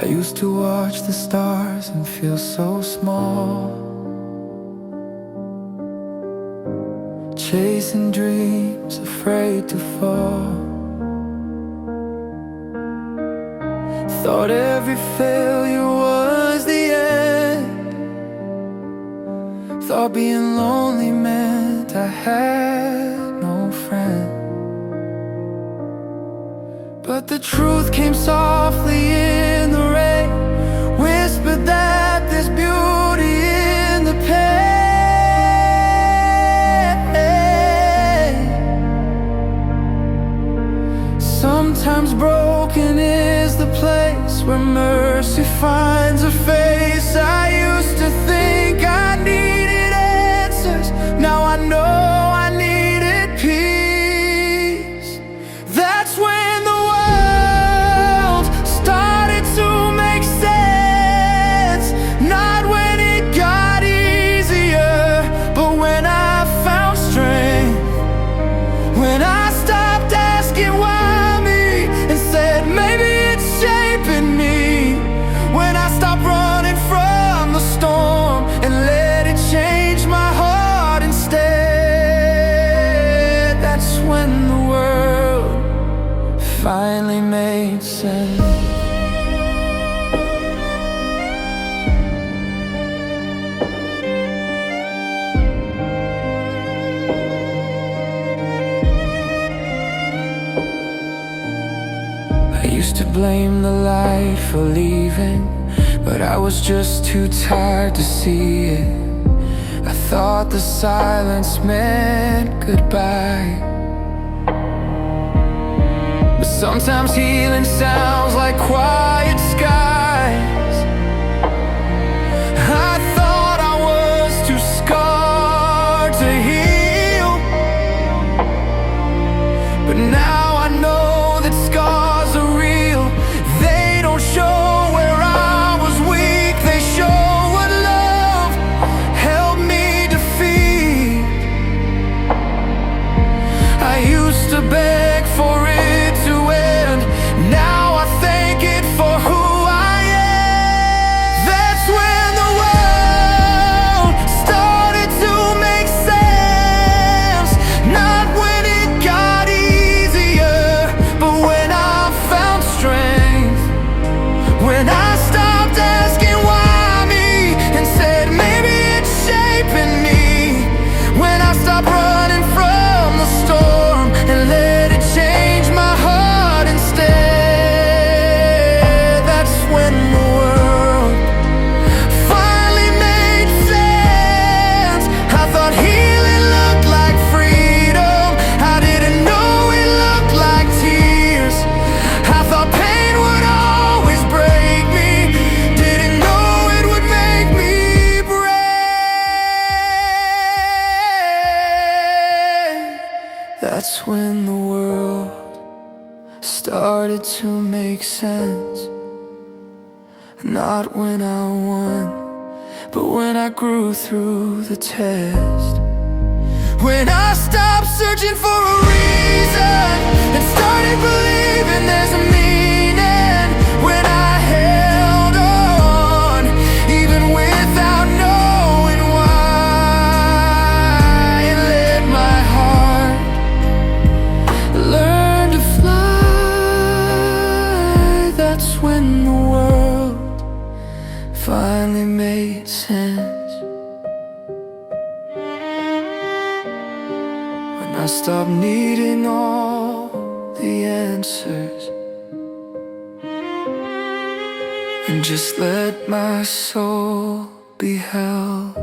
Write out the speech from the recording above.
I used to watch the stars and feel so small, chasing dreams, afraid to fall. Thought every failure was the end. Thought being lonely meant I had no friend. But the truth came softly in the rain, whispered that there's beauty in the pain. Sometimes broken is the place where mercy finds a face. I used to think I needed answers, now I know I needed peace. That's when the world started to make sense. Not when it got easier, but when I found strength. When I stopped asking why me and said maybe it's shaping me. When I stopped running from the storm and let it change my heart instead. That's when the world finally made sense. I used to blame the light for leaving, but I was just too tired to see it. I thought the silence meant goodbye, but sometimes healing sounds like quiet skies. I thought I was too scarred to heal, but now I know that scars are real. They don't show where I was weak, they show what love helped me defeat. I used to beg for it to end, now I thank it for who I am. That's when the world started to make sense. Not when it got easier, but when I found strength. When I stopped asking why me and said maybe it's shaping me. When I stopped running from the storm and let it change my heart instead. That's when the world finally made sense. I thought healing looked like freedom, I didn't know it looked like tears. I thought pain would always break me, didn't know it would make me brave. That's when the world started to make sense. Not when I won, but when I grew through the test. When I stopped searching for a reason and started believing there's a meaning. When I held on, even without knowing why, and let my heart learn to fly. That's when the world finally made sense. When I stopped needing all the answers and just let my soul be held.